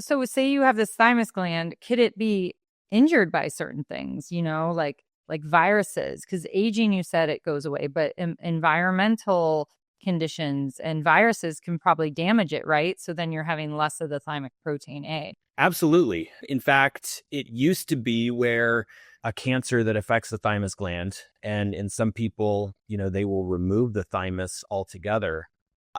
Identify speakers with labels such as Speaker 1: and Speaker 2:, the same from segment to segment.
Speaker 1: So say you have this thymus gland, could it be injured by certain things, like viruses? Because aging, you said it goes away, but environmental conditions and viruses can probably damage it, right? So then you're having less of the thymic protein A.
Speaker 2: Absolutely. In fact, it used to be where a cancer that affects the thymus gland, and in some people, they will remove the thymus altogether.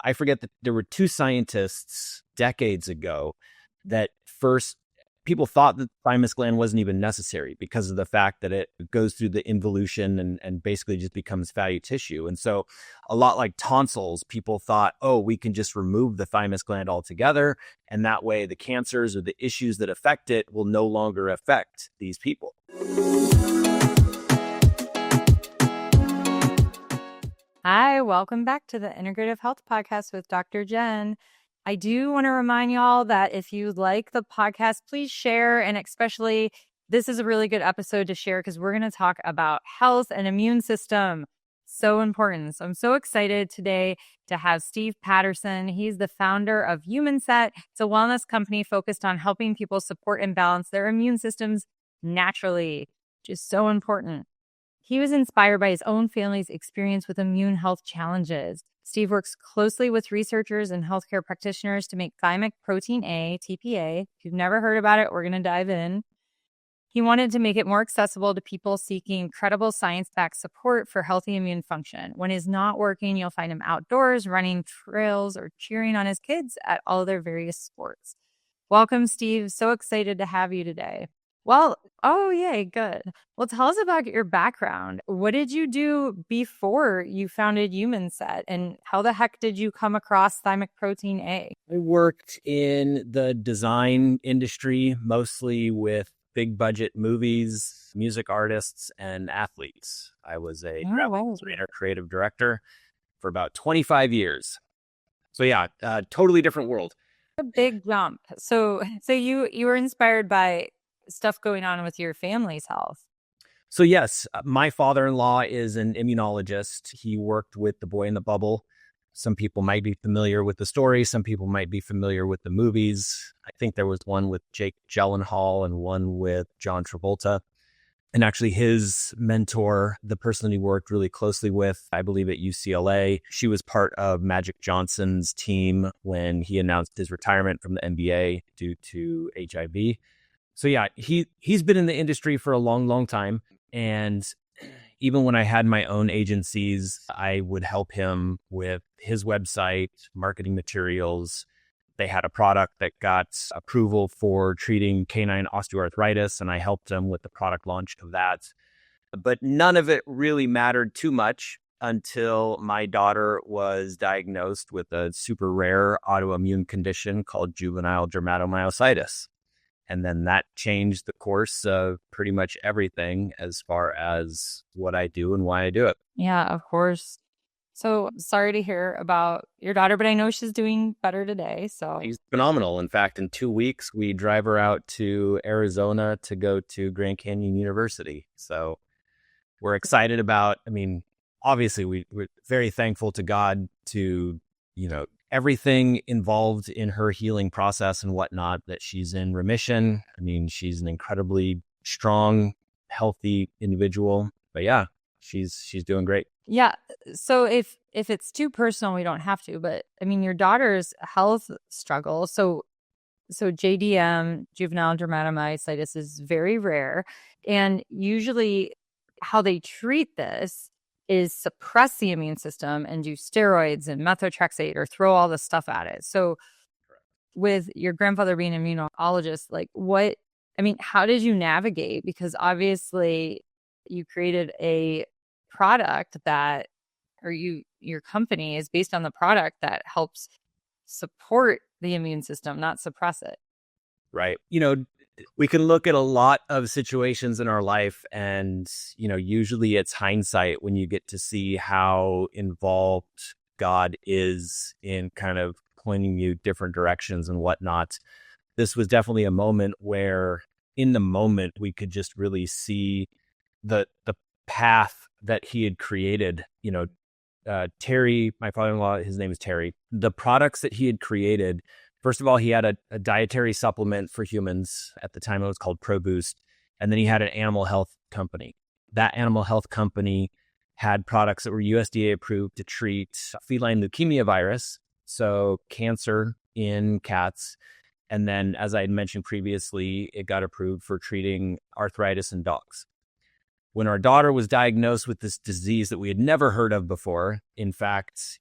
Speaker 2: I forget that there were two scientists decades ago that first people thought that the thymus gland wasn't even necessary because of the fact that it goes through the involution and basically just becomes fatty tissue. And so a lot like tonsils, people thought, oh, we can just remove the thymus gland altogether. And that way the cancers or the issues that affect it will no longer affect these people.
Speaker 1: Hi, welcome back to the Integrative Health Podcast with Dr. Jen. I do want to remind y'all that if you like the podcast, please share. And especially, this is a really good episode to share because we're going to talk about health and immune system. So important. So I'm so excited today to have Steve Patterson. He's the founder of HumanSet. It's a wellness company focused on helping people support and balance their immune systems naturally, which is so important. He was inspired by his own family's experience with immune health challenges. Steve works closely with researchers and healthcare practitioners to make thymic protein A, TPA. If you've never heard about it, we're going to dive in. He wanted to make it more accessible to people seeking credible science-backed support for healthy immune function. When he's not working, you'll find him outdoors, running trails, or cheering on his kids at all their various sports. Welcome, Steve. So excited to have you today. Well, oh, yay, good. Well, tell us about your background. What did you do before you founded HumanSet, and how the heck did you come across thymic protein A?
Speaker 2: I worked in the design industry, mostly with big budget movies, music artists, and athletes. I was a graphic designer, creative director for about 25 years. So yeah, totally different world.
Speaker 1: A big jump. So you were inspired by stuff going on with your family's health.
Speaker 2: So yes, my father-in-law is an immunologist. He worked with The Boy in the Bubble. Some people might be familiar with the story. Some people might be familiar with the movies. I think there was one with Jake Gyllenhaal and one with John Travolta. And actually his mentor, the person he worked really closely with, I believe at UCLA, she was part of Magic Johnson's team when he announced his retirement from the NBA due to HIV. So yeah, he's been in the industry for a long, long time. And even when I had my own agencies, I would help him with his website, marketing materials. They had a product that got approval for treating canine osteoarthritis, and I helped him with the product launch of that. But none of it really mattered too much until my daughter was diagnosed with a super rare autoimmune condition called juvenile dermatomyositis. And then that changed the course of pretty much everything as far as what I do and why I do it.
Speaker 1: Yeah, of course. So sorry to hear about your daughter, but I know she's doing better today. So
Speaker 2: she's phenomenal. In fact, in 2 weeks, we drive her out to Arizona to go to Grand Canyon University. So we're excited about, obviously we're very thankful to God to, everything involved in her healing process and whatnot, that she's in remission. She's an incredibly strong, healthy individual. But yeah, she's doing great.
Speaker 1: Yeah. So if it's too personal, we don't have to. But your daughter's health struggle. So JDM, juvenile dermatomyositis, is very rare. And usually how they treat this is suppress the immune system and do steroids and methotrexate or throw all this stuff at it. So with your grandfather being an immunologist, how did you navigate? Because obviously you created a product that, or your company is based on the product that helps support the immune system, not suppress it.
Speaker 2: Right. We can look at a lot of situations in our life and, usually it's hindsight when you get to see how involved God is in kind of pointing you different directions and whatnot. This was definitely a moment where in the moment we could just really see the path that he had created. Terry, my father-in-law, his name is Terry. The products that he had created First of all, he had a dietary supplement for humans. At the time, it was called ProBoost. And then he had an animal health company. That animal health company had products that were USDA approved to treat feline leukemia virus, so cancer in cats. And then, as I had mentioned previously, it got approved for treating arthritis in dogs. When our daughter was diagnosed with this disease that we had never heard of before, in fact,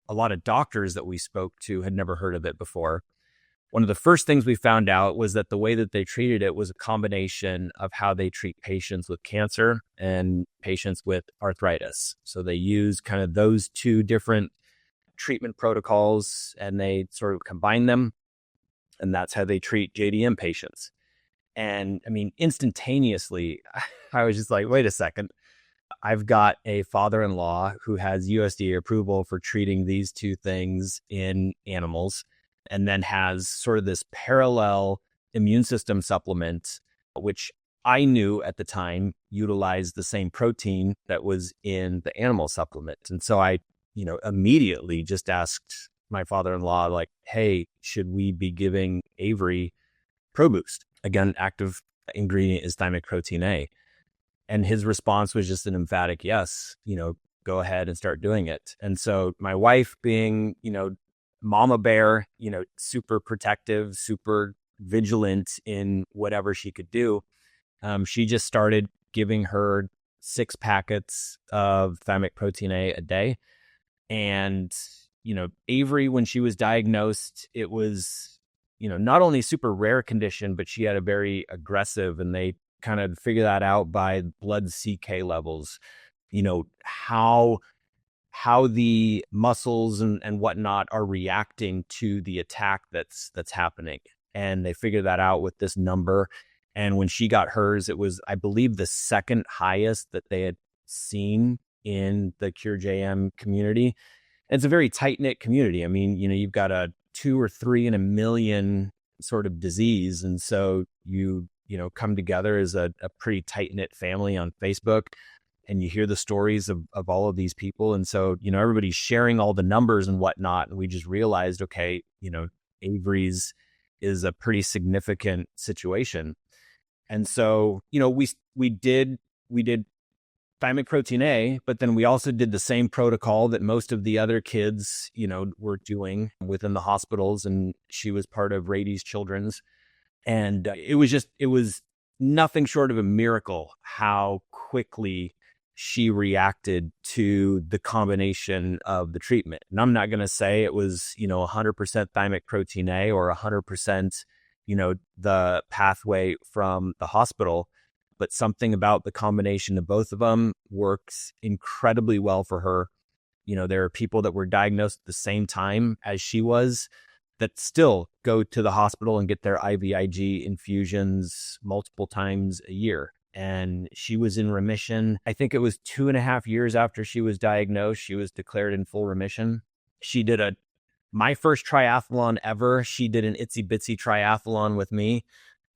Speaker 2: a lot of doctors that we spoke to had never heard of it before. One of the first things we found out was that the way that they treated it was a combination of how they treat patients with cancer and patients with arthritis. So they use kind of those two different treatment protocols and they sort of combine them. And that's how they treat JDM patients. And I mean, instantaneously, I was just like, wait a second. I've got a father-in-law who has USDA approval for treating these two things in animals, and then has sort of this parallel immune system supplement, which I knew at the time utilized the same protein that was in the animal supplement. And so I, immediately just asked my father-in-law, like, hey, should we be giving Avery ProBoost? Again, active ingredient is thymic protein A. And his response was just an emphatic yes, go ahead and start doing it. And so my wife being, mama bear, super protective, super vigilant in whatever she could do, she just started giving her 6 packets of thymic protein A day. And, Avery, when she was diagnosed, it was, not only super rare condition, but she had a very aggressive, and they kind of figure that out by blood CK levels, how the muscles and whatnot are reacting to the attack that's happening. And they figure that out with this number. And when she got hers, it was, I believe, the second highest that they had seen in the Cure JM community. And it's a very tight-knit community. I mean, you've got a 2 or 3 in a million sort of disease. And so you come together as a pretty tight-knit family on Facebook, and you hear the stories of all of these people. And so, everybody's sharing all the numbers and whatnot. And we just realized, okay, Avery's is a pretty significant situation. And so, we did thymic protein A, but then we also did the same protocol that most of the other kids, were doing within the hospitals. And she was part of Rady's Children's. And it was nothing short of a miracle how quickly she reacted to the combination of the treatment. And I'm not going to say it was, 100% thymic protein A or 100%, the pathway from the hospital, but something about the combination of both of them works incredibly well for her. There are people that were diagnosed at the same time as she was that still go to the hospital and get their IVIG infusions multiple times a year. And she was in remission. I think it was 2.5 years after she was diagnosed, she was declared in full remission. She did my first triathlon ever. She did an itsy bitsy triathlon with me.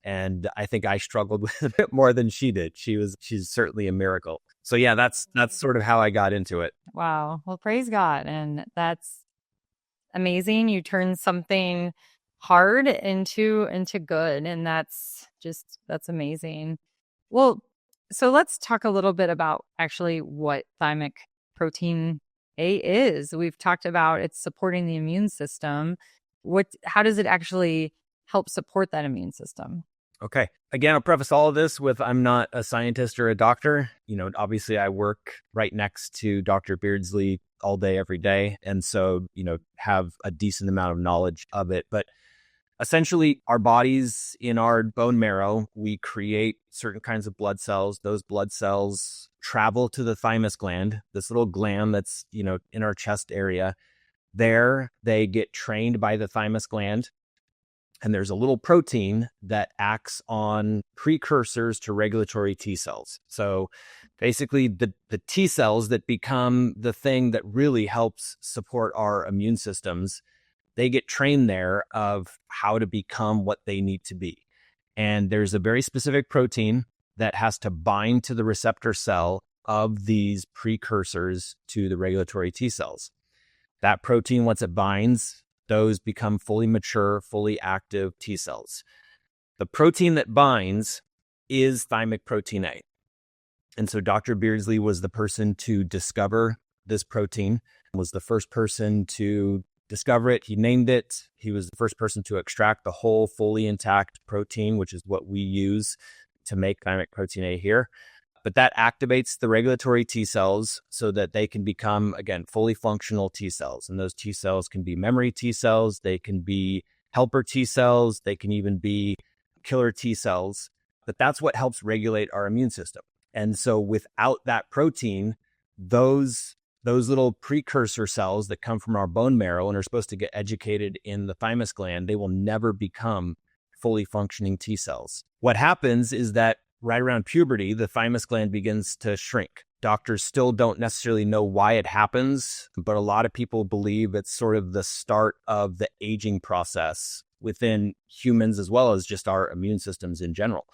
Speaker 2: And I think I struggled with it a bit more than she did. She's certainly a miracle. So yeah, that's sort of how I got into it.
Speaker 1: Wow. Well, praise God. And that's amazing. You turn something hard into good. And that's amazing. Well, so let's talk a little bit about actually what thymic protein A is. We've talked about it's supporting the immune system. How does it actually help support that immune system?
Speaker 2: Okay. Again, I'll preface all of this with I'm not a scientist or a doctor. Obviously I work right next to Dr. Beardsley all day, every day. And so, have a decent amount of knowledge of it. But essentially, our bodies, in our bone marrow, we create certain kinds of blood cells. Those blood cells travel to the thymus gland, this little gland that's, in our chest area. There, they get trained by the thymus gland. And there's a little protein that acts on precursors to regulatory T cells. So basically, the T cells that become the thing that really helps support our immune systems, they get trained there of how to become what they need to be. And there's a very specific protein that has to bind to the receptor cell of these precursors to the regulatory T cells. That protein, once it binds, those become fully mature, fully active T cells. The protein that binds is thymic protein A. And so Dr. Beardsley was the person to discover this protein, was the first person to discover it. He named it. He was the first person to extract the whole fully intact protein, which is what we use to make thymic protein A here. But that activates the regulatory T cells so that they can become, again, fully functional T cells. And those T cells can be memory T cells. They can be helper T cells. They can even be killer T cells. But that's what helps regulate our immune system. And so without that protein, those little precursor cells that come from our bone marrow and are supposed to get educated in the thymus gland, they will never become fully functioning T cells. What happens is that right around puberty, the thymus gland begins to shrink. Doctors still don't necessarily know why it happens, but a lot of people believe it's sort of the start of the aging process within humans as well as just our immune systems in general.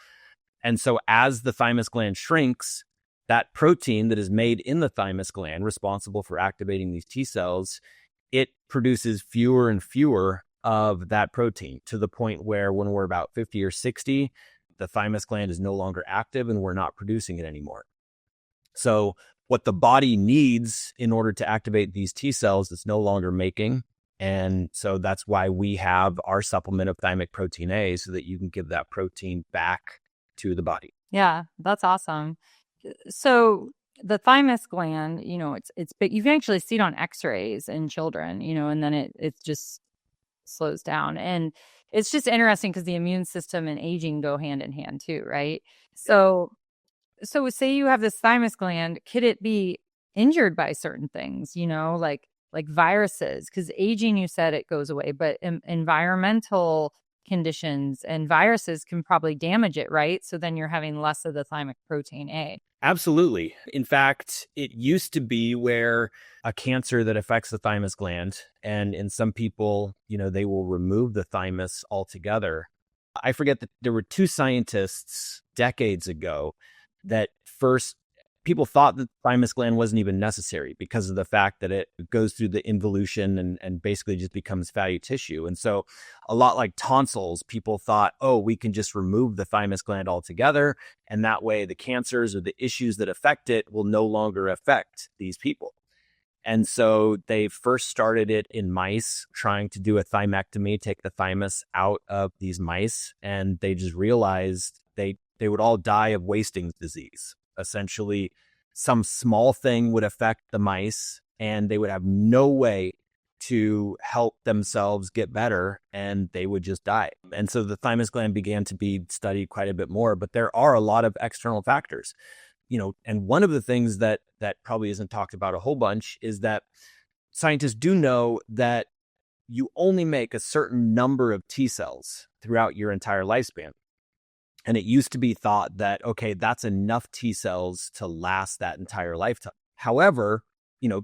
Speaker 2: And so as the thymus gland shrinks, that protein that is made in the thymus gland responsible for activating these T cells, it produces fewer and fewer of that protein to the point where when we're about 50 or 60, the thymus gland is no longer active and we're not producing it anymore. So what the body needs in order to activate these T cells, it's no longer making. And so that's why we have our supplement of thymic protein A, so that you can give that protein back to the body.
Speaker 1: Yeah, that's awesome. So the thymus gland, it's big. You can actually see it on x-rays in children, and then it just slows down. And it's just interesting because the immune system and aging go hand in hand too, right? So say you have this thymus gland, could it be injured by certain things, like viruses? Because aging, you said it goes away, but environmental conditions and viruses can probably damage it, right? So then you're having less of the thymic protein A.
Speaker 2: Absolutely. In fact, it used to be where a cancer that affects the thymus gland, and in some people, they will remove the thymus altogether. I forget that there were two scientists decades ago that first people thought that the thymus gland wasn't even necessary because of the fact that it goes through the involution and basically just becomes fatty tissue. And so a lot like tonsils, people thought, oh, we can just remove the thymus gland altogether. And that way the cancers or the issues that affect it will no longer affect these people. And so they first started it in mice, trying to do a thymectomy, take the thymus out of these mice. And they just realized they would all die of wasting disease. Essentially, some small thing would affect the mice and they would have no way to help themselves get better and they would just die. And so the thymus gland began to be studied quite a bit more, but there are a lot of external factors, and one of the things that probably isn't talked about a whole bunch is that scientists do know that you only make a certain number of T cells throughout your entire lifespan. And it used to be thought that, okay, that's enough T cells to last that entire lifetime. However,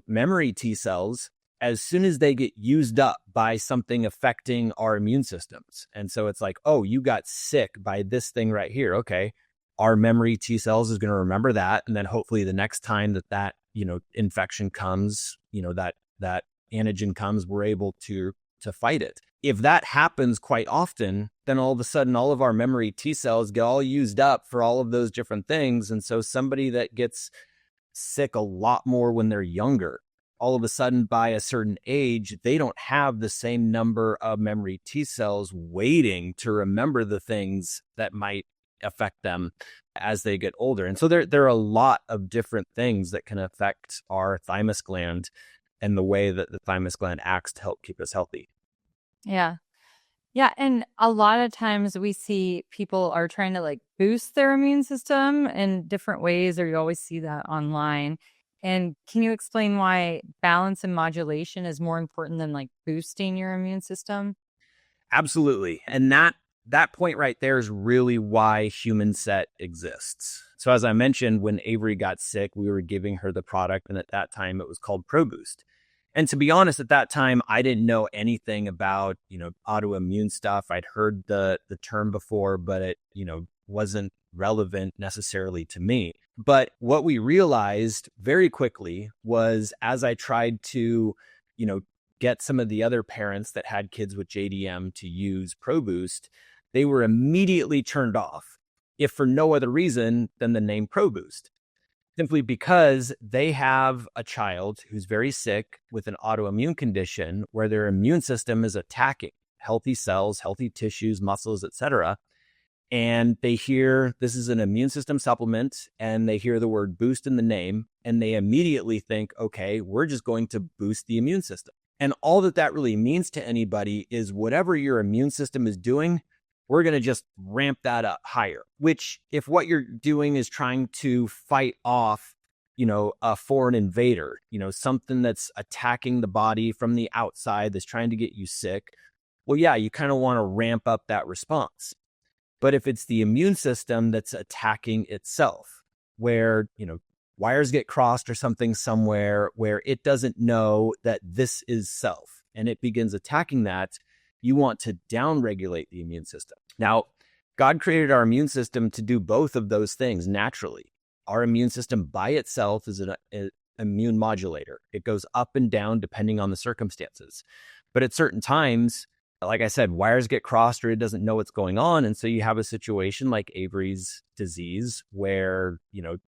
Speaker 2: memory T cells, as soon as they get used up by something affecting our immune systems. And so it's like, oh, you got sick by this thing right here. Okay, our memory T cells is going to remember that. And then hopefully the next time that infection comes, that antigen comes, we're able to fight it. If that happens quite often, then all of a sudden, all of our memory T cells get all used up for all of those different things. And so somebody that gets sick a lot more when they're younger, all of a sudden by a certain age, they don't have the same number of memory T cells waiting to remember the things that might affect them as they get older. And so there are a lot of different things that can affect our thymus gland and the way that the thymus gland acts to help keep us healthy.
Speaker 1: Yeah. Yeah. And a lot of times we see people are trying to boost their immune system in different ways, or you always see that online. And can you explain why balance and modulation is more important than boosting your immune system?
Speaker 2: Absolutely. And that point right there is really why HumanSet exists. So as I mentioned, when Avery got sick, we were giving her the product, and at that time it was called ProBoost. And to be honest, at that time, I didn't know anything about, autoimmune stuff. I'd heard the term before, but it, wasn't relevant necessarily to me. But what we realized very quickly was as I tried to, get some of the other parents that had kids with JDM to use ProBoost, they were immediately turned off, if for no other reason than the name ProBoost, simply because they have a child who's very sick with an autoimmune condition where their immune system is attacking healthy cells, healthy tissues, muscles, etc. And they hear this is an immune system supplement, and they hear the word boost in the name, and they immediately think, okay, we're just going to boost the immune system. And all that really means to anybody is whatever your immune system is doing, we're going to just ramp that up higher, which if what you're doing is trying to fight off, a foreign invader, something that's attacking the body from the outside, that's trying to get you sick. Well, yeah, you kind of want to ramp up that response. But if it's the immune system that's attacking itself, where, wires get crossed or something somewhere where it doesn't know that this is self and it begins attacking that, you want to downregulate the immune system. Now, God created our immune system to do both of those things naturally. Our immune system by itself is an immune modulator. It goes up and down depending on the circumstances. But at certain times, like I said, wires get crossed or it doesn't know what's going on. And so you have a situation like Avery's disease where,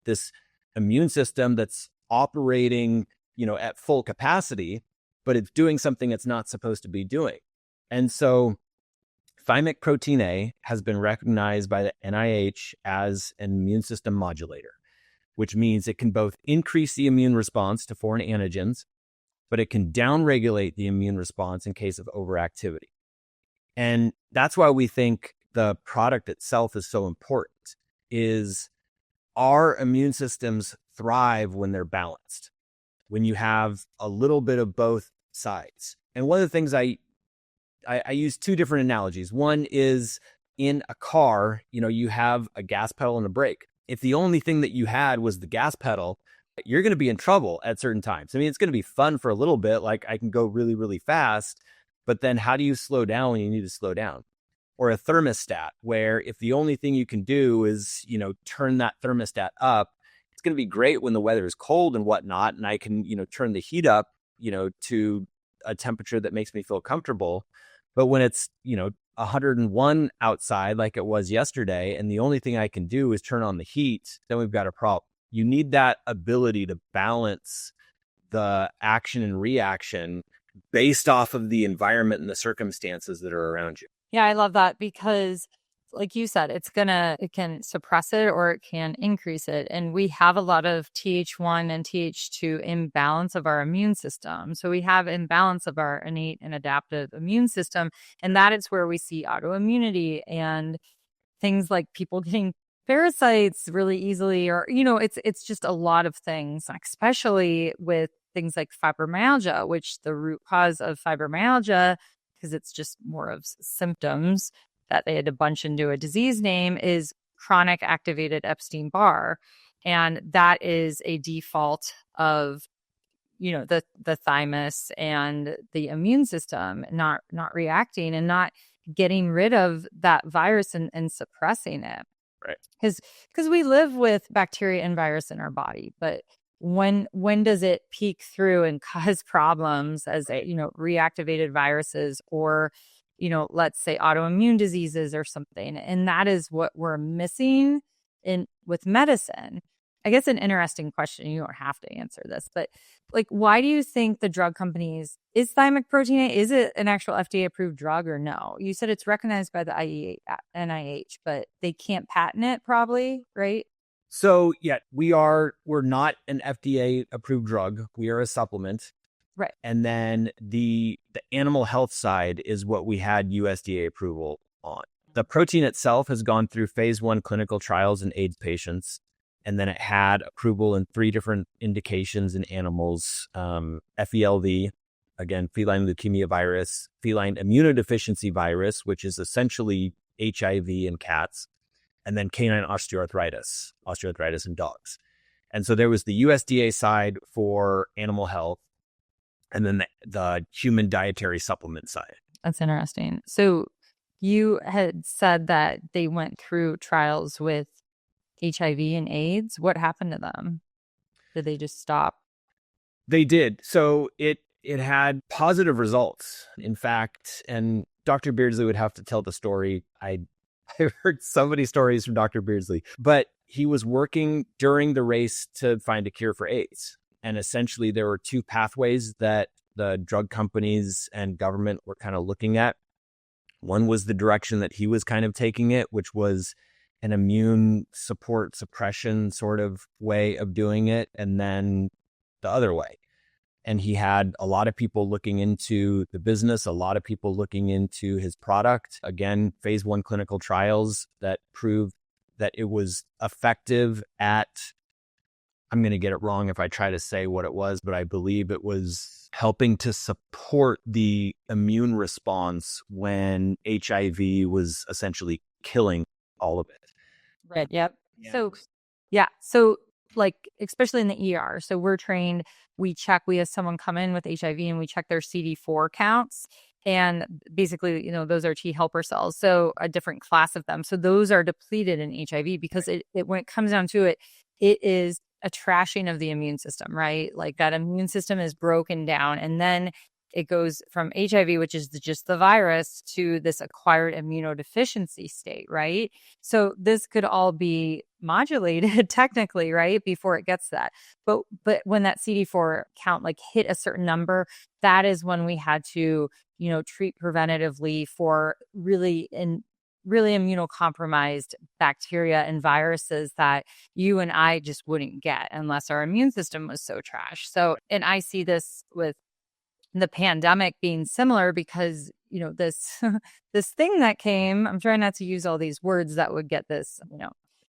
Speaker 2: this immune system that's operating, at full capacity, but it's doing something it's not supposed to be doing. And so thymic protein A has been recognized by the NIH as an immune system modulator, which means it can both increase the immune response to foreign antigens, but it can downregulate the immune response in case of overactivity. And that's why we think the product itself is so important, is our immune systems thrive when they're balanced, when you have a little bit of both sides. And one of the things I use two different analogies. One is in a car, you have a gas pedal and a brake. If the only thing that you had was the gas pedal, you're going to be in trouble at certain times. I mean, it's going to be fun for a little bit. Like I can go really, really fast, but then how do you slow down when you need to slow down? Or a thermostat where if the only thing you can do is, turn that thermostat up, it's going to be great when the weather is cold and whatnot. And I can, turn the heat up, to a temperature that makes me feel comfortable. But when it's, 101 outside like it was yesterday, and the only thing I can do is turn on the heat, then we've got a problem. You need that ability to balance the action and reaction based off of the environment and the circumstances that are around you.
Speaker 1: Yeah, I love that because like you said, it can suppress it or it can increase it. And we have a lot of Th1 and Th2 imbalance of our immune system. So we have imbalance of our innate and adaptive immune system. And that is where we see autoimmunity and things like people getting parasites really easily, or, it's just a lot of things, especially with things like fibromyalgia, which the root cause of fibromyalgia, because it's just more of symptoms that they had to bunch into a disease name, is chronic activated Epstein-Barr. And that is a default of, the thymus and the immune system not reacting and not getting rid of that virus and suppressing it.
Speaker 2: Right.
Speaker 1: Because we live with bacteria and virus in our body, but when does it peek through and cause problems as reactivated viruses or let's say autoimmune diseases or something? And that is what we're missing with medicine. I guess an interesting question, you don't have to answer this, but like, why do you think the drug companies, is thymic protein A, is it an actual FDA approved drug or no? You said it's recognized by the NIH, but they can't patent it probably, right?
Speaker 2: So yeah, we're not an FDA approved drug. We are a supplement.
Speaker 1: Right.
Speaker 2: And then the animal health side is what we had USDA approval on. The protein itself has gone through phase 1 clinical trials in AIDS patients. And then it had approval in 3 different indications in animals, FELV, again, feline leukemia virus, feline immunodeficiency virus, which is essentially HIV in cats, and then canine osteoarthritis in dogs. And so there was the USDA side for animal health, and then the human dietary supplement side.
Speaker 1: That's interesting. So you had said that they went through trials with HIV and AIDS. What happened to them? Did they just stop?
Speaker 2: They did. So it had positive results. In fact, and Dr. Beardsley would have to tell the story. I heard so many stories from Dr. Beardsley, but he was working during the race to find a cure for AIDS. And essentially, there were two pathways that the drug companies and government were kind of looking at. One was the direction that he was kind of taking it, which was an immune support suppression sort of way of doing it. And then the other way. And he had a lot of people looking into the business, a lot of people looking into his product. Again, phase 1 clinical trials that proved that it was effective at, I'm going to get it wrong if I try to say what it was, but I believe it was helping to support the immune response when HIV was essentially killing all of it.
Speaker 1: Right. Yep. Yeah. So, yeah. So, like, especially in the ER. So we're trained, we have someone come in with HIV and we check their CD4 counts. And basically, those are T helper cells. So a different class of them. So those are depleted in HIV because it when it comes down to it, it is a trashing of the immune system, right? Like that immune system is broken down. And then it goes from HIV, which is just the virus, to this acquired immunodeficiency state, right? So this could all be modulated technically, right, before it gets that. But when that CD4 count hit a certain number, that is when we had to, treat preventatively for really immunocompromised bacteria and viruses that you and I just wouldn't get unless our immune system was so trash. So, and I see this with the pandemic being similar because, this this thing that came, I'm trying not to use all these words that would get this,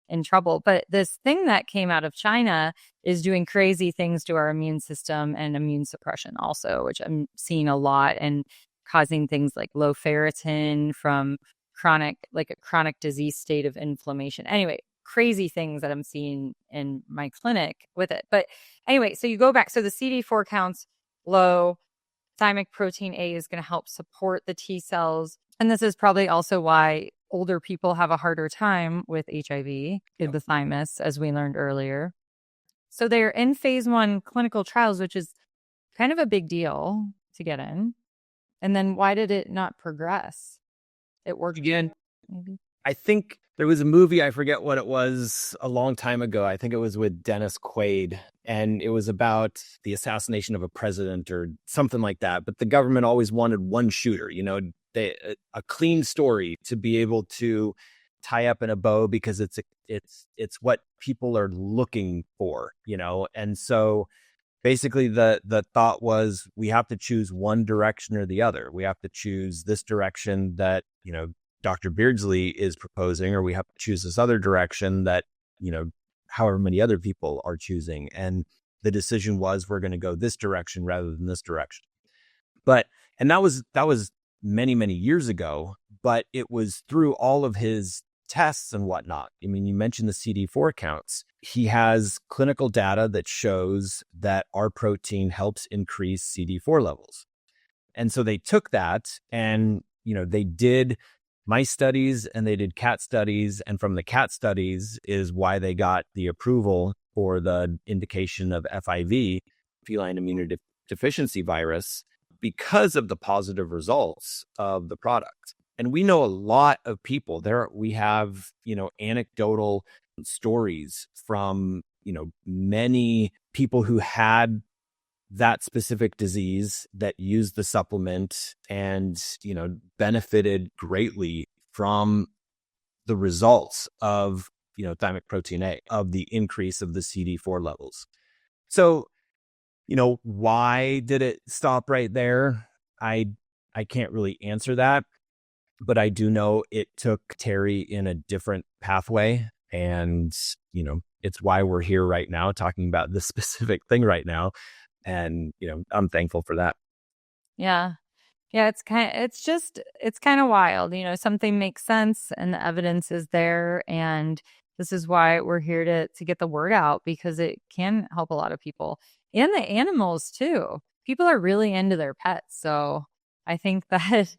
Speaker 1: in trouble, but this thing that came out of China is doing crazy things to our immune system and immune suppression also, which I'm seeing a lot, and causing things like low ferritin from a chronic disease state of inflammation. Anyway, crazy things that I'm seeing in my clinic with it. But anyway, so you go back. So the CD4 counts low. Thymic protein A is going to help support the T cells. And this is probably also why older people have a harder time with HIV, the thymus, as we learned earlier. So they're in phase 1 clinical trials, which is kind of a big deal to get in. And then why did it not progress? It worked
Speaker 2: again.
Speaker 1: Maybe.
Speaker 2: I think there was a movie, I forget what it was, a long time ago. I think it was with Dennis Quaid, and it was about the assassination of a president or something like that. But the government always wanted one shooter, a clean story to be able to tie up in a bow because it's what people are looking for, And so basically the thought was we have to choose one direction or the other. We have to choose this direction that, Dr. Beardsley is proposing, or we have to choose this other direction that, however many other people are choosing. And the decision was we're going to go this direction rather than this direction. And that was many, many years ago, but it was through all of his tests and whatnot. I mean, you mentioned the CD4 counts. He has clinical data that shows that our protein helps increase CD4 levels. And so they took that and, they did mice studies and they did cat studies. And from the cat studies is why they got the approval for the indication of FIV, feline immunodeficiency virus, because of the positive results of the product. And we know a lot of people there. We have, anecdotal stories from, many people who had that specific disease that used the supplement and, benefited greatly from the results of, thymic protein A, of the increase of the CD4 levels. So, why did it stop right there? I can't really answer that, but I do know it took Terry in a different pathway. And, it's why we're here right now talking about this specific thing right now. And, I'm thankful for that.
Speaker 1: Yeah. Yeah, it's kind of wild. Something makes sense and the evidence is there. And this is why we're here to get the word out, because it can help a lot of people and the animals too. People are really into their pets. So I think that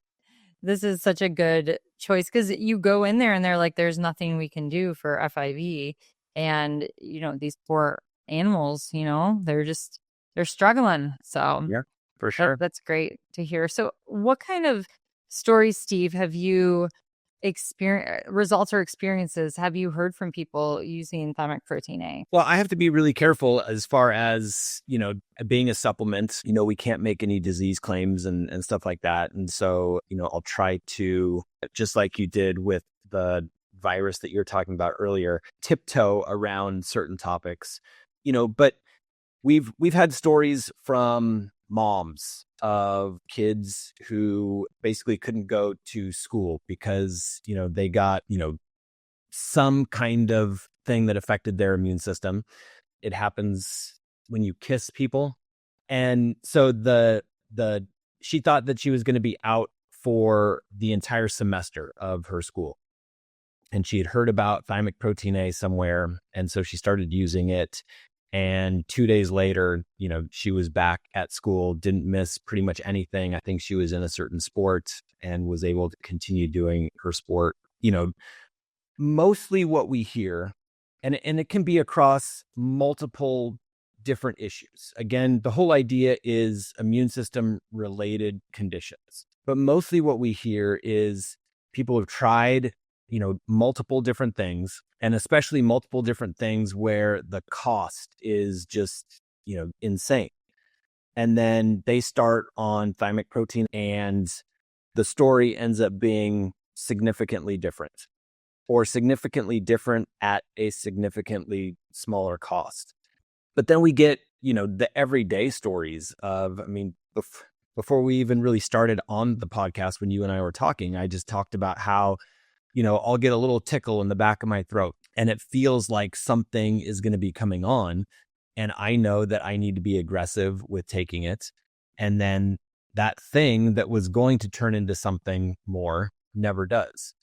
Speaker 1: this is such a good choice, because you go in there and they're like, there's nothing we can do for FIV. And, these poor animals, they're struggling. So
Speaker 2: Yeah. for sure.
Speaker 1: That's great to hear. So what kind of stories, Steve, have you results or experiences have you heard from people using thymic protein A?
Speaker 2: Well, I have to be really careful as far as, being a supplement. We can't make any disease claims and stuff like that. And so, I'll try to, just like you did with the virus that you're talking about earlier, tiptoe around certain topics, but we've had stories from moms of kids who basically couldn't go to school because, they got, some kind of thing that affected their immune system. It happens when you kiss people. And so she thought that she was going to be out for the entire semester of her school. And she had heard about thymic protein A somewhere. And so she started using it. And 2 days later, she was back at school, didn't miss pretty much anything. I think she was in a certain sport and was able to continue doing her sport. Mostly what we hear, and it can be across multiple different issues. Again, the whole idea is immune system related conditions. But mostly what we hear is people have tried, multiple different things, and especially multiple different things where the cost is just, insane. And then they start on thymic protein and the story ends up being significantly different, or significantly different at a significantly smaller cost. But then we get, the everyday stories of, before we even really started on the podcast, when you and I were talking, I just talked about how, I'll get a little tickle in the back of my throat and it feels like something is going to be coming on. And I know that I need to be aggressive with taking it. And then that thing that was going to turn into something more never does.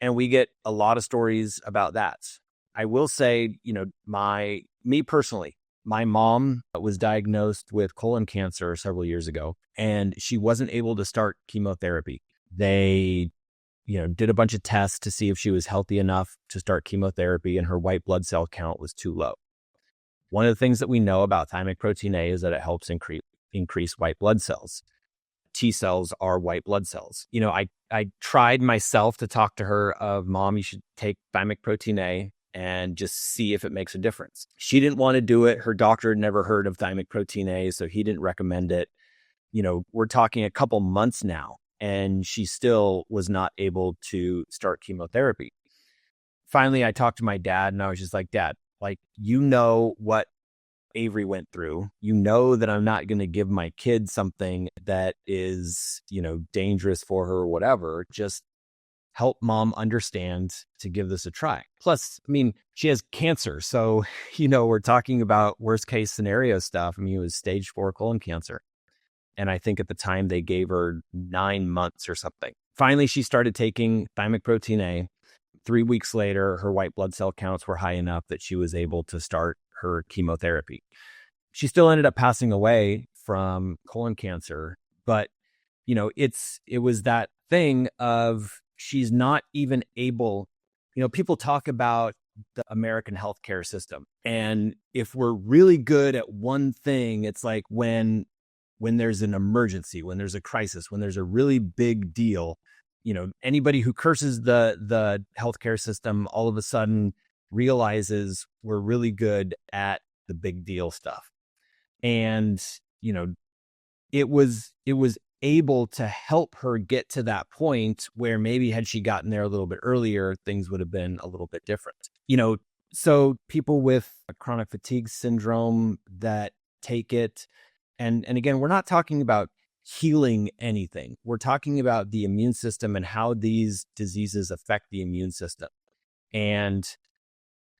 Speaker 2: And we get a lot of stories about that. I will say, me personally, my mom was diagnosed with colon cancer several years ago, and she wasn't able to start chemotherapy. They, did a bunch of tests to see if she was healthy enough to start chemotherapy, and her white blood cell count was too low. One of the things that we know about thymic protein A is that it helps increase white blood cells. T cells are white blood cells. I tried myself to talk to her of, Mom, you should take thymic protein A and just see if it makes a difference. She didn't want to do it. Her doctor had never heard of thymic protein A, so he didn't recommend it. We're talking a couple months now, and she still was not able to start chemotherapy. Finally, I talked to my dad and I was just like, Dad, what Avery went through. That I'm not going to give my kid something that is, dangerous for her or whatever. Just help Mom understand to give this a try. Plus, she has cancer. So, we're talking about worst case scenario stuff. It was stage 4 colon cancer. And I think at the time they gave her 9 months or something. Finally, she started taking thymic protein A. 3 weeks later, her white blood cell counts were high enough that she was able to start her chemotherapy. She still ended up passing away from colon cancer, but it was that thing of, she's not even able, people talk about the American healthcare system. And if we're really good at one thing, it's like when there's an emergency, when there's a crisis, when there's a really big deal, anybody who curses the healthcare system all of a sudden realizes we're really good at the big deal stuff. And, it was able to help her get to that point where maybe had she gotten there a little bit earlier, things would have been a little bit different. So people with chronic fatigue syndrome that take it, and again, we're not talking about healing anything. We're talking about the immune system and how these diseases affect the immune system. And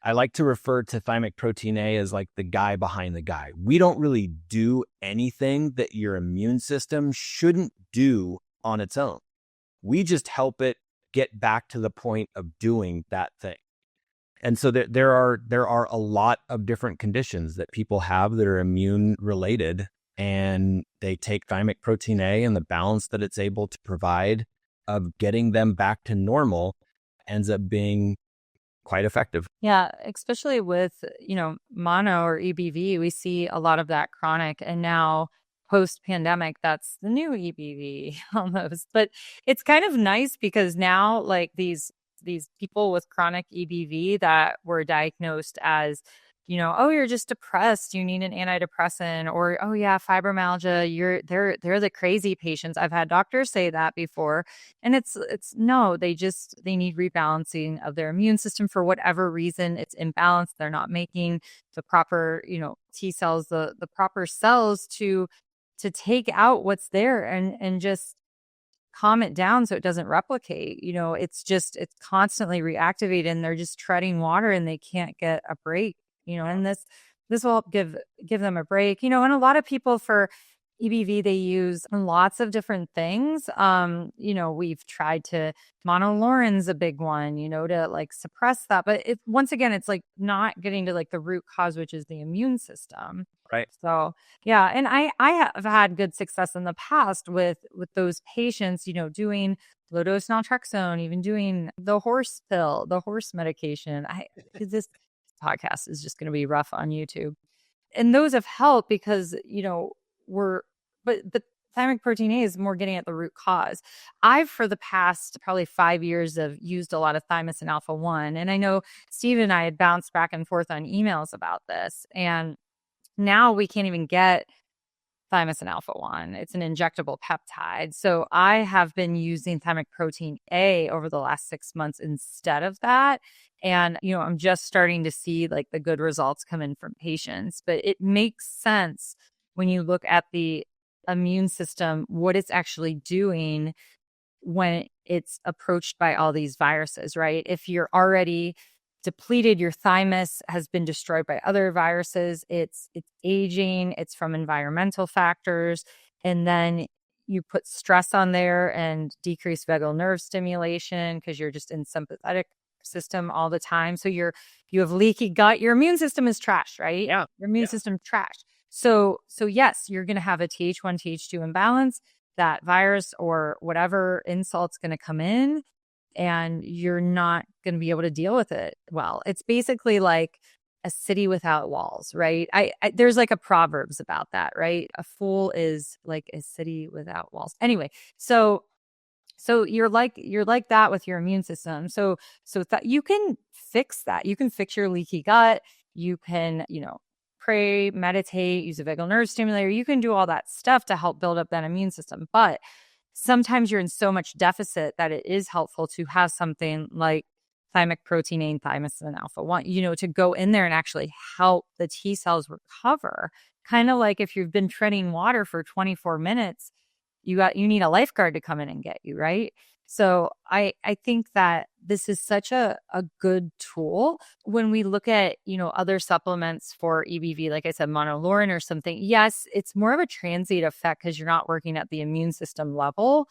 Speaker 2: I like to refer to thymic protein A as like the guy behind the guy. We don't really do anything that your immune system shouldn't do on its own. We just help it get back to the point of doing that thing. And so there are a lot of different conditions that people have that are immune related, and they take thymic protein A, and the balance that it's able to provide of getting them back to normal ends up being quite effective.
Speaker 1: Yeah, especially with, mono or EBV, we see a lot of that chronic. And now post-pandemic, that's the new EBV almost. But it's kind of nice because now like these people with chronic EBV that were diagnosed as, oh, you're just depressed, you need an antidepressant, or oh yeah, fibromyalgia, they're the crazy patients. I've had doctors say that before. And it's no, they need rebalancing of their immune system for whatever reason. It's imbalanced. They're not making the proper, T cells, the proper cells to take out what's there and just calm it down so it doesn't replicate. It's constantly reactivated and they're just treading water and they can't get a break, and this will help give them a break. And a lot of people for EBV, they use lots of different things. We've tried to monolaurin's a big one, to like suppress that. But once again, it's like not getting to like the root cause, which is the immune system.
Speaker 2: Right.
Speaker 1: So yeah, and I have had good success in the past with those patients, doing low dose naltrexone, even doing the horse pill, the horse medication. This podcast is just going to be rough on YouTube, and those have helped because but the thymic protein A is more getting at the root cause. I've for the past probably 5 years have used a lot of thymus and alpha 1, and I know Steve and I had bounced back and forth on emails about this, and now we can't even get thymus and alpha 1. It's an injectable peptide. So I have been using thymic protein A over the last 6 months instead of that. And, I'm just starting to see like the good results come in from patients. But it makes sense when you look at the immune system, what it's actually doing when it's approached by all these viruses, right? If you're already depleted, your thymus has been destroyed by other viruses, it's aging, it's from environmental factors, and then you put stress on there and decrease vagal nerve stimulation because you're just in sympathetic system all the time. So you have leaky gut, your immune system is trash, right?
Speaker 2: Yeah.
Speaker 1: Your immune system trash. So yes, you're going to have a Th1, Th2 imbalance. That virus or whatever insult's going to come in and you're not going to be able to deal with it well. It's basically like a city without walls, right? There's like a proverbs about that, right? A fool is like a city without walls. Anyway, so you're like that with your immune system. So you can fix that. You can fix your leaky gut. You can, pray, meditate, use a vagal nerve stimulator. You can do all that stuff to help build up that immune system. But sometimes you're in so much deficit that it is helpful to have something like thymic protein A and thymus and alpha 1, to go in there and actually help the T cells recover. Kind of like if you've been treading water for 24 minutes, you need a lifeguard to come in and get you, right? So I think that this is such a good tool when we look at, other supplements for EBV, like I said, monolaurin or something. Yes, it's more of a transient effect because you're not working at the immune system level.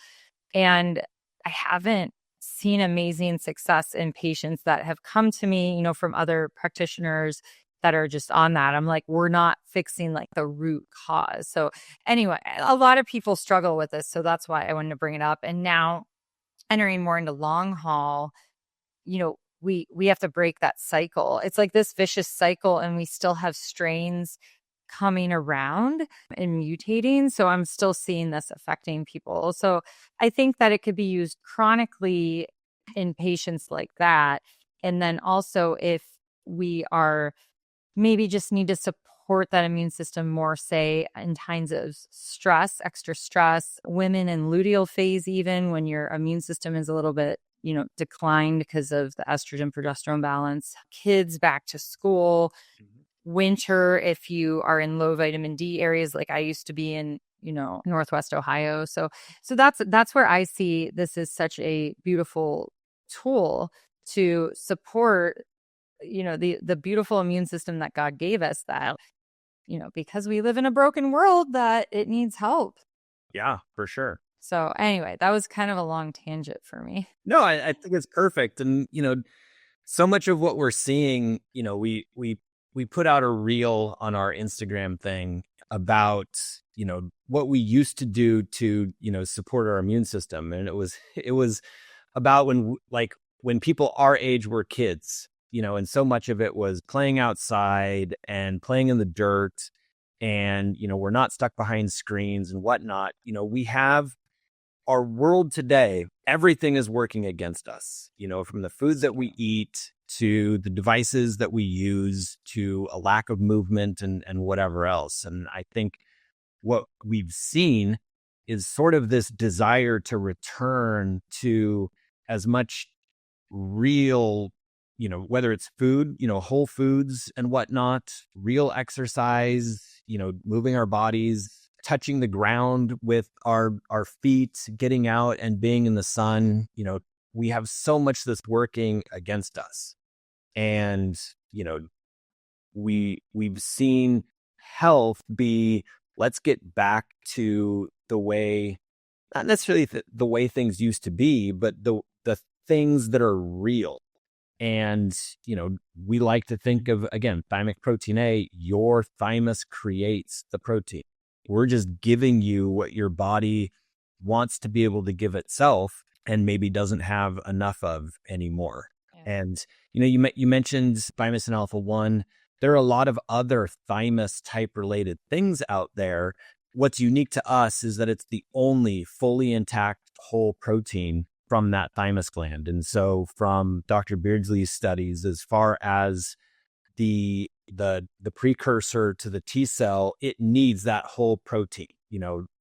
Speaker 1: And I haven't seen amazing success in patients that have come to me, from other practitioners that are just on that. I'm like, we're not fixing like the root cause. So anyway, a lot of people struggle with this. So that's why I wanted to bring it up. And now entering more into long haul, we have to break that cycle. It's like this vicious cycle and we still have strains coming around and mutating. So I'm still seeing this affecting people. So I think that it could be used chronically in patients like that. And then also if we are maybe just need to support that immune system more, say, in times of stress, extra stress, women in luteal phase, even when your immune system is a little bit, declined because of the estrogen progesterone balance, kids back to school, winter, if you are in low vitamin D areas, like I used to be in, Northwest Ohio. So that's where I see this is such a beautiful tool to support the beautiful immune system that God gave us, that because we live in a broken world, that it needs help.
Speaker 2: Yeah, for sure.
Speaker 1: So anyway, that was kind of a long tangent for me.
Speaker 2: No, I think it's perfect. And so much of what we're seeing, we put out a reel on our Instagram thing about what we used to do to support our immune system, and it was about when people our age were kids, and so much of it was playing outside and playing in the dirt and, we're not stuck behind screens and whatnot. We have our world today, everything is working against us, from the food that we eat to the devices that we use to a lack of movement and whatever else. And I think what we've seen is sort of this desire to return to as much real, whether it's food, whole foods and whatnot, real exercise, moving our bodies, touching the ground with our feet, getting out and being in the sun. We have so much that's working against us. And, we've seen health be, let's get back to the way, not necessarily the way things used to be, but the things that are real. And, we like to think of, again, thymic protein A, your thymus creates the protein. We're just giving you what your body wants to be able to give itself and maybe doesn't have enough of anymore. Yeah. And, you mentioned thymus and alpha-1. There are a lot of other thymus type related things out there. What's unique to us is that it's the only fully intact whole protein from that thymus gland. And so from Dr. Beardsley's studies, as far as the precursor to the T cell, it needs that whole protein.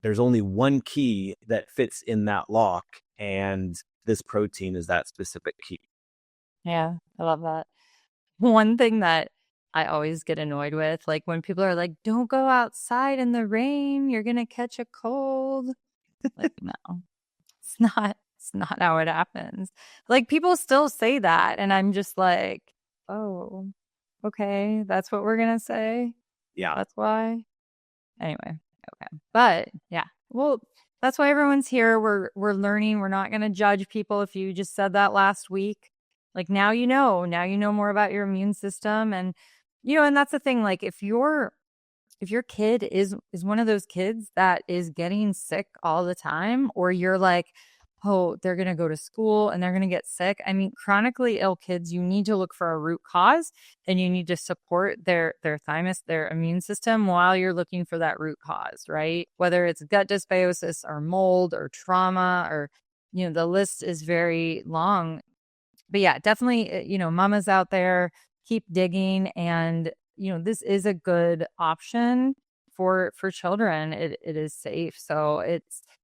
Speaker 2: There's only one key that fits in that lock, and this protein is that specific key.
Speaker 1: Yeah, I love that. One thing that I always get annoyed with, like when people are like, don't go outside in the rain, you're going to catch a cold. Like, no, it's not how it happens. Like people still say that. And I'm just like, oh, okay, that's what we're going to say.
Speaker 2: Yeah.
Speaker 1: That's why. Anyway. Okay. But yeah, well, that's why everyone's here. We're learning. We're not going to judge people. If you just said that last week, like now you know more about your immune system. And, and that's the thing, like if your kid is one of those kids that is getting sick all the time, or you're like, oh, they're going to go to school and they're going to get sick. I mean, chronically ill kids, you need to look for a root cause and you need to support their thymus, their immune system while you're looking for that root cause, right? Whether it's gut dysbiosis or mold or trauma or, the list is very long. But yeah, definitely, mamas out there, keep digging. And, this is a good option for children. It is safe. So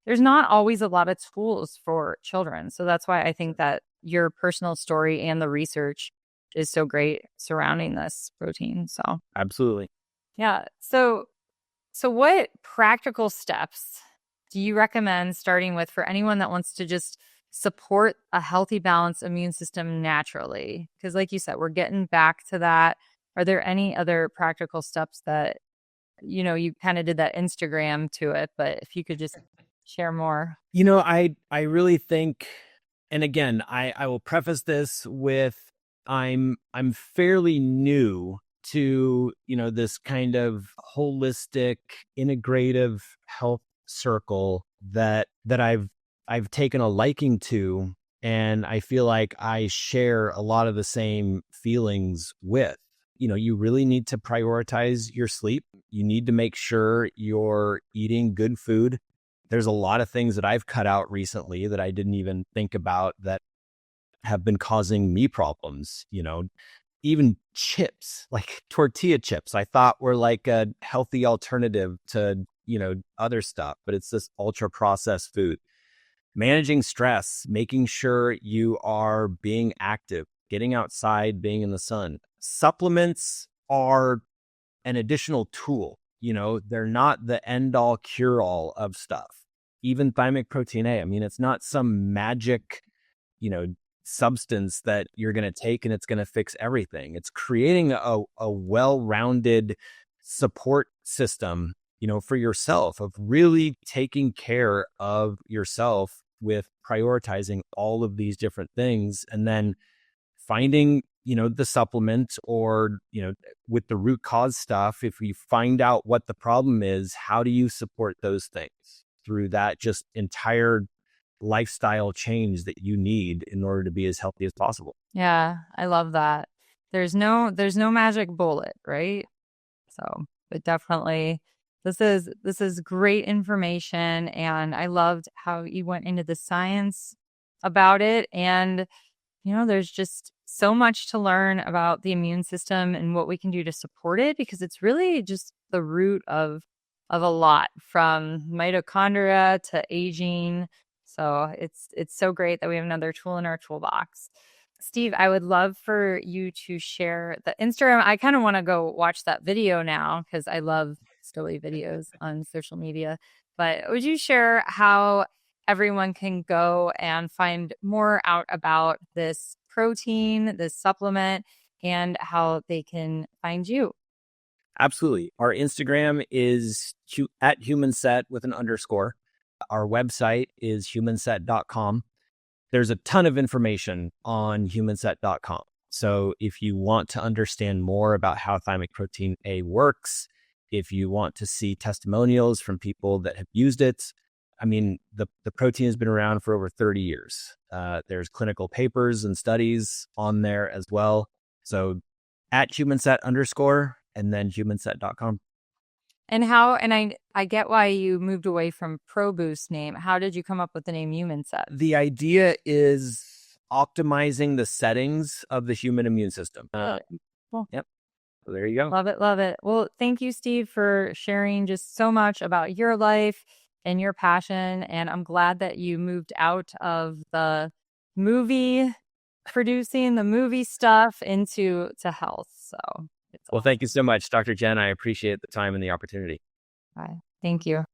Speaker 1: there's not always a lot of tools for children. So that's why I think that your personal story and the research is so great surrounding this protein. So
Speaker 2: absolutely.
Speaker 1: Yeah. So what practical steps do you recommend starting with for anyone that wants to just support a healthy, balanced immune system naturally? Because like you said, we're getting back to that. Are there any other practical steps that, you kind of did that Instagram to it, but if you could just share more.
Speaker 2: I really think, and again, I will preface this with, I'm fairly new to, this kind of holistic, integrative health circle that I've taken a liking to, and I feel like I share a lot of the same feelings with. You really need to prioritize your sleep. You need to make sure you're eating good food. There's a lot of things that I've cut out recently that I didn't even think about that have been causing me problems. Even chips, like tortilla chips, I thought were like a healthy alternative to, other stuff, but it's this ultra processed food. Managing stress, making sure you are being active, getting outside, being in the sun. Supplements are an additional tool. They're not the end all cure all of stuff. Even thymic protein A, I mean, it's not some magic, substance that you're going to take and it's going to fix everything. It's creating a well-rounded support system, for yourself, of really taking care of yourself with prioritizing all of these different things, and then finding, the supplement, or, with the root cause stuff, if you find out what the problem is, how do you support those things through that just entire lifestyle change that you need in order to be as healthy as possible.
Speaker 1: Yeah, I love that. There's no magic bullet, right? So, but definitely This is great information, and I loved how you went into the science about it. And there's just so much to learn about the immune system and what we can do to support it, because it's really just the root of a lot, from mitochondria to aging. So it's so great that we have another tool in our toolbox. Steve, I would love for you to share the Instagram. I kind of want to go watch that video now because I love story videos on social media. But would you share how everyone can go and find more out about this protein, this supplement, and how they can find you?
Speaker 2: Absolutely. Our Instagram is at HumanSet with an underscore. Our website is HumanSet.com. There's a ton of information on HumanSet.com. So if you want to understand more about how thymic protein A works, if you want to see testimonials from people that have used it, I mean, the protein has been around for over 30 years. There's clinical papers and studies on there as well. So at HumanSet underscore and then HumanSet.com.
Speaker 1: And I get why you moved away from ProBoost name. How did you come up with the name HumanSet?
Speaker 2: The idea is optimizing the settings of the human immune system.
Speaker 1: Cool.
Speaker 2: Yep. So there you go.
Speaker 1: Love it. Love it. Well, thank you, Steve, for sharing just so much about your life and your passion. And I'm glad that you moved out of the movie producing, the movie stuff, into health. So
Speaker 2: well, thank you so much, Dr. Jen. I appreciate the time and the opportunity.
Speaker 1: Bye. Thank you.